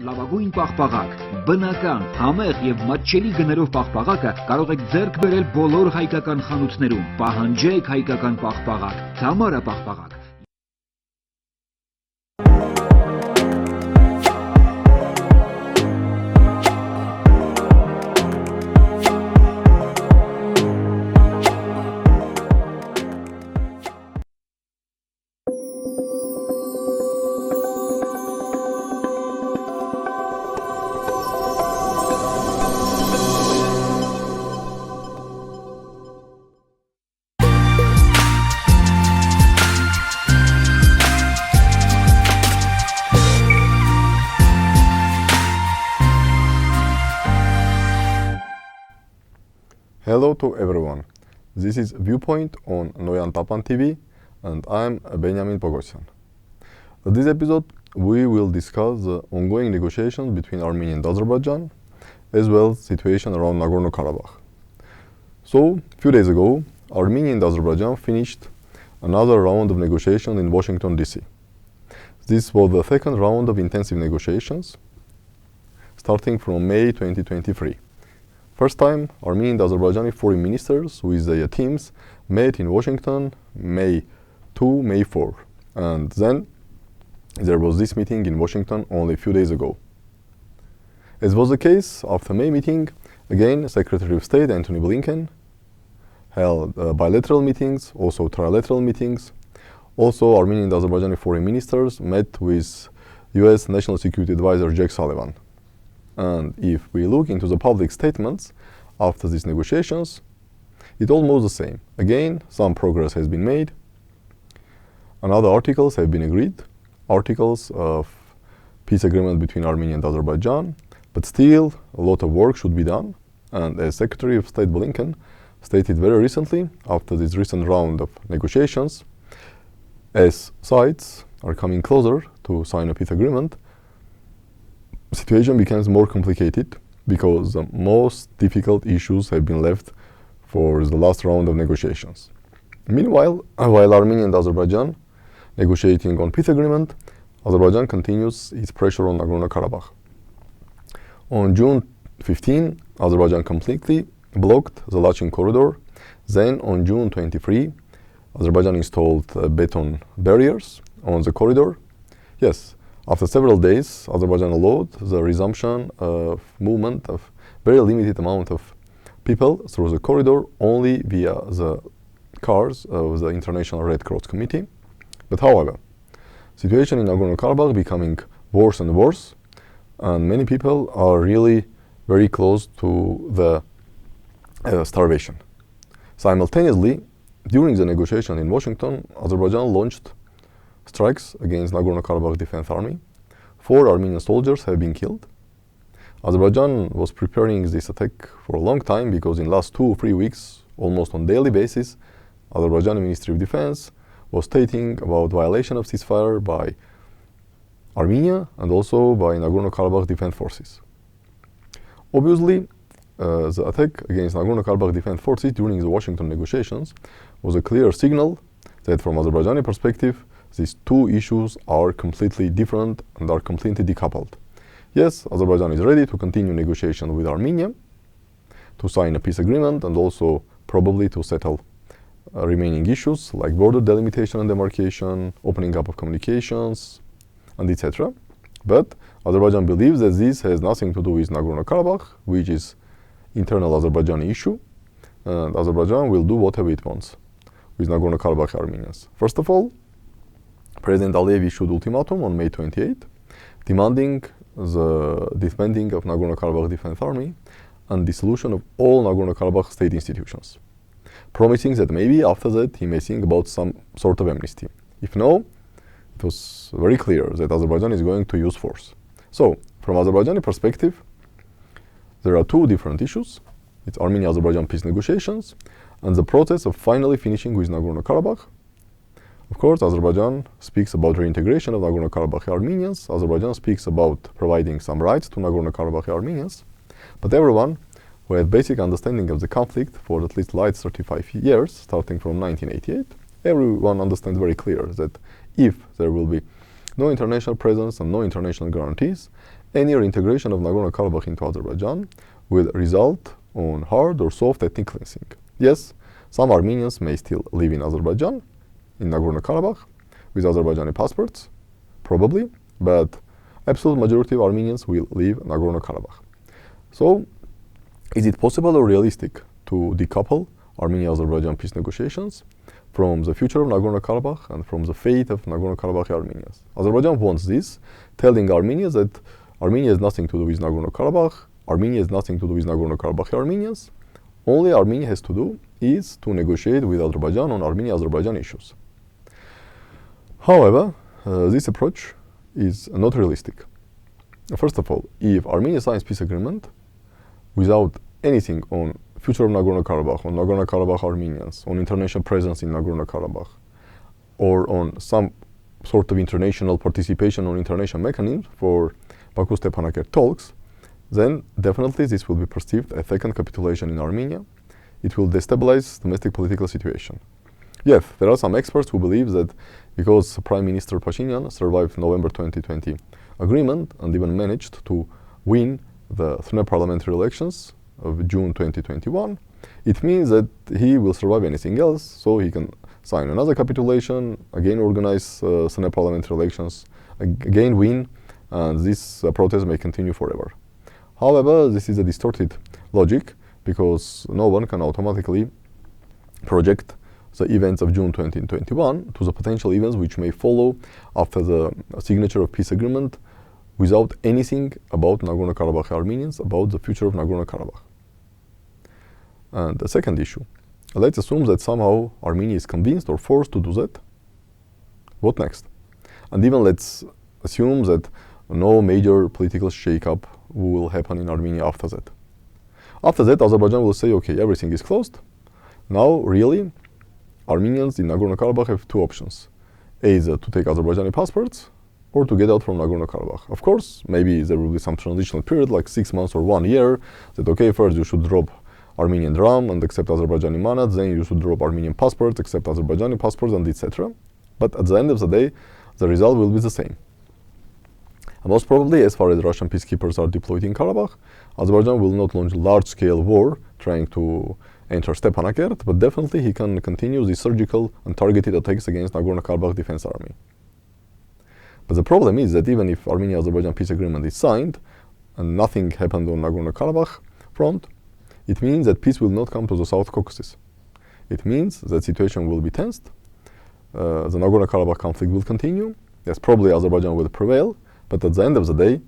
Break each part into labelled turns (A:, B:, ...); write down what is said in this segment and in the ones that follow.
A: լավագույն պաղպաղակ, բնական, համեղ եւ մատչելի գներով պաղպաղակը կարող եք ձեռք բերել բոլոր հայկական խանութներում։ Պահանջեք հայկական պաղպաղակ, Թամարա պաղպաղակ։
B: Hello to everyone. This is Viewpoint on Noyan Tapan TV, and I'm Benyamin Poghosyan. In this episode, we will discuss the ongoing negotiations between Armenia and Azerbaijan, as well as the situation around Nagorno Karabakh. So, a few days ago, Armenia and Azerbaijan finished another round of negotiations in Washington, D.C. This was the second round of intensive negotiations, starting from May 2023. First time, Armenian and Azerbaijani foreign ministers with their teams met in Washington May 2, May 4. And then there was this meeting in Washington only a few days ago. As was the case, after May meeting, again, Secretary of State Antony Blinken held bilateral meetings, also trilateral meetings. Also, Armenian and Azerbaijani foreign ministers met with US National Security Advisor Jake Sullivan. And if we look into the public statements after these negotiations, it's almost the same. Again, some progress has been made, and other articles have been agreed, articles of peace agreement between Armenia and Azerbaijan, but still a lot of work should be done. And as Secretary of State Blinken stated very recently, after this recent round of negotiations, as sides are coming closer to sign a peace agreement, situation becomes more complicated because the most difficult issues have been left for the last round of negotiations. Meanwhile, while Armenia and Azerbaijan negotiating on peace agreement, Azerbaijan continues its pressure on Nagorno Karabakh. On June 15, Azerbaijan completely blocked the Lachin corridor. Then on June 23, Azerbaijan installed beton barriers on the corridor. Yes, after several days, Azerbaijan allowed the resumption of movement of very limited amount of people through the corridor only via the cars of the International Red Cross Committee. But however, situation in Nagorno Karabakh becoming worse and worse, and many people are really very close to the starvation. Simultaneously, during the negotiation in Washington, Azerbaijan launched strikes against Nagorno Karabakh Defense Army. 4 Armenian soldiers have been killed. Azerbaijan was preparing this attack for a long time because in last 2 or 3 weeks, almost on daily basis, Azerbaijani Ministry of Defense was stating about violation of ceasefire by Armenia and also by Nagorno Karabakh Defense Forces. Obviously, the attack against Nagorno Karabakh Defense Forces during the Washington negotiations was a clear signal that from Azerbaijani perspective, these two issues are completely different and are completely decoupled. Yes, Azerbaijan is ready to continue negotiation with Armenia to sign a peace agreement and also probably to settle remaining issues like border delimitation and demarcation, opening up of communications, and etc. But Azerbaijan believes that this has nothing to do with Nagorno Karabakh, which is internal Azerbaijani issue, and Azerbaijan will do whatever it wants with Nagorno Karabakh Armenians. First of all, President Aliyev issued ultimatum on May 28, demanding the disbanding of Nagorno Karabakh Defense Army and dissolution of all Nagorno Karabakh state institutions, promising that maybe after that he may think about some sort of amnesty. If no, it was very clear that Azerbaijan is going to use force. So, from Azerbaijani perspective, there are 2 different issues. It's Armenia-Azerbaijan peace negotiations and the process of finally finishing with Nagorno Karabakh. Of course, Azerbaijan speaks about reintegration of Nagorno Karabakh Armenians. Azerbaijan speaks about providing some rights to Nagorno Karabakh Armenians. But everyone who had basic understanding of the conflict for at least last 35 years, starting from 1988, everyone understands very clear that if there will be no international presence and no international guarantees, any reintegration of Nagorno Karabakh into Azerbaijan will result on hard or soft ethnic cleansing. Yes, some Armenians may still live in Azerbaijan, in Nagorno Karabakh, with Azerbaijani passports, probably, but absolute majority of Armenians will leave Nagorno Karabakh. So, is it possible or realistic to decouple Armenia-Azerbaijan peace negotiations from the future of Nagorno Karabakh and from the fate of Nagorno Karabakh Armenians? Azerbaijan wants this, telling Armenia that Armenia has nothing to do with Nagorno Karabakh, Armenia has nothing to do with Nagorno Karabakh Armenians. Only Armenia has to do is to negotiate with Azerbaijan on Armenia-Azerbaijan issues. However, this approach is not realistic. First of all, if Armenia signs peace agreement without anything on future of Nagorno Karabakh, on Nagorno Karabakh Armenians, on international presence in Nagorno Karabakh, or on some sort of international participation on international mechanisms for Baku-Stepanakert talks, then definitely this will be perceived as a second capitulation in Armenia. It will destabilize domestic political situation. Yes, there are some experts who believe that because Prime Minister Pashinyan survived November 2020 agreement and even managed to win the Senate parliamentary elections of June 2021, it means that he will survive anything else, so he can sign another capitulation, again organize Senate parliamentary elections, again win, and this protest may continue forever. However, this is a distorted logic because no one can automatically project the events of June 2021 to the potential events which may follow after the signature of peace agreement without anything about Nagorno Karabakh Armenians, about the future of Nagorno Karabakh. And the second issue, let's assume that somehow Armenia is convinced or forced to do that. What next? And even let's assume that no major political shake-up will happen in Armenia after that. After that, Azerbaijan will say, okay, everything is closed. Now, really, Armenians in Nagorno Karabakh have two options. Either to take Azerbaijani passports or to get out from Nagorno Karabakh. Of course, maybe there will be some transitional period, like 6 months or 1 year, that okay, first you should drop Armenian dram and accept Azerbaijani manat, then you should drop Armenian passports, accept Azerbaijani passports, and etc. But at the end of the day, the result will be the same. And most probably, as far as Russian peacekeepers are deployed in Karabakh, Azerbaijan will not launch large-scale war trying to enter Stepanakert, but definitely he can continue the surgical and targeted attacks against Nagorno-Karabakh Defense Army. But the problem is that even if Armenia-Azerbaijan peace agreement is signed and nothing happened on Nagorno-Karabakh front, it means that peace will not come to the South Caucasus. It means that situation will be tensed, the Nagorno-Karabakh conflict will continue, yes, probably Azerbaijan will prevail, but at the end of the day,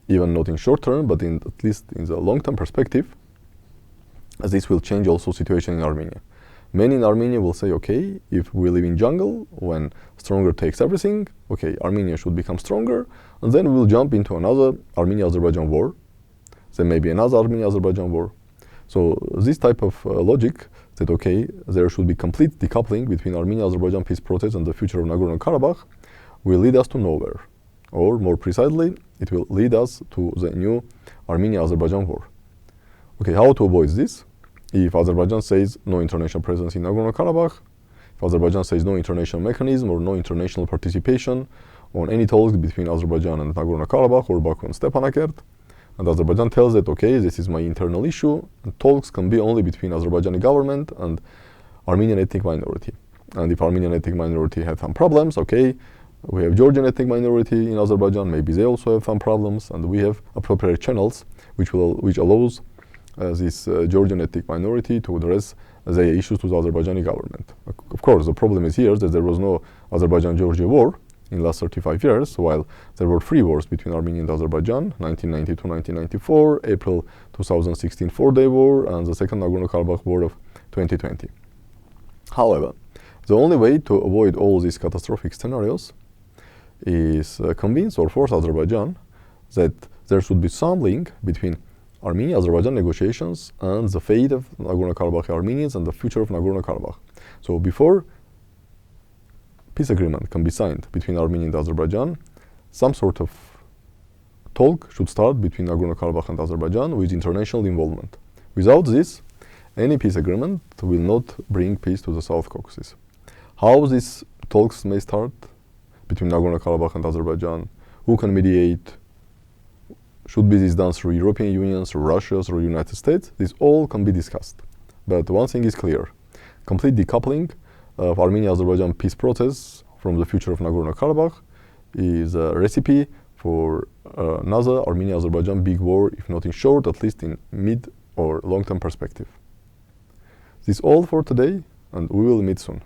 B: even not in short term, but at least in the long-term perspective, this will change also situation in Armenia. Many in Armenia will say, okay, if we live in jungle, when stronger takes everything, okay, Armenia should become stronger, and then we'll jump into another Armenia-Azerbaijan war. There may be another Armenia-Azerbaijan war. So this type of logic that, okay, there should be complete decoupling between Armenia-Azerbaijan peace process and the future of Nagorno-Karabakh will lead us to nowhere. Or more precisely, it will lead us to the new Armenia-Azerbaijan war. Okay, how to avoid this? If Azerbaijan says no international presence in Nagorno-Karabakh, if Azerbaijan says no international mechanism or no international participation on any talks between Azerbaijan and Nagorno-Karabakh or Baku and Stepanakert, and Azerbaijan tells that, okay, this is my internal issue, and talks can be only between Azerbaijani government and Armenian ethnic minority. And if Armenian ethnic minority have some problems, okay, we have Georgian ethnic minority in Azerbaijan, maybe they also have some problems, and we have appropriate channels which allows this Georgian ethnic minority to address their issues to the Azerbaijani government. Of course, the problem is here that there was no Azerbaijan-Georgia war in the last 35 years, while there were 3 wars between Armenia and Azerbaijan, 1992-1994, April 2016 4-day war, and the second Nagorno-Karabakh war of 2020. However, the only way to avoid all these catastrophic scenarios is convince or force Azerbaijan that there should be some link between Armenia-Azerbaijan negotiations and the fate of Nagorno-Karabakh Armenians and the future of Nagorno-Karabakh. So before peace agreement can be signed between Armenia and Azerbaijan, some sort of talk should start between Nagorno-Karabakh and Azerbaijan with international involvement. Without this, any peace agreement will not bring peace to the South Caucasus. How these talks may start between Nagorno-Karabakh and Azerbaijan, who can mediate, should be this done through European Union, through Russia, through United States? This all can be discussed. But one thing is clear. Complete decoupling of Armenia-Azerbaijan peace process from the future of Nagorno Karabakh is a recipe for another Armenia-Azerbaijan big war, if not in short, at least in mid or long-term perspective. This is all for today, and we will meet soon.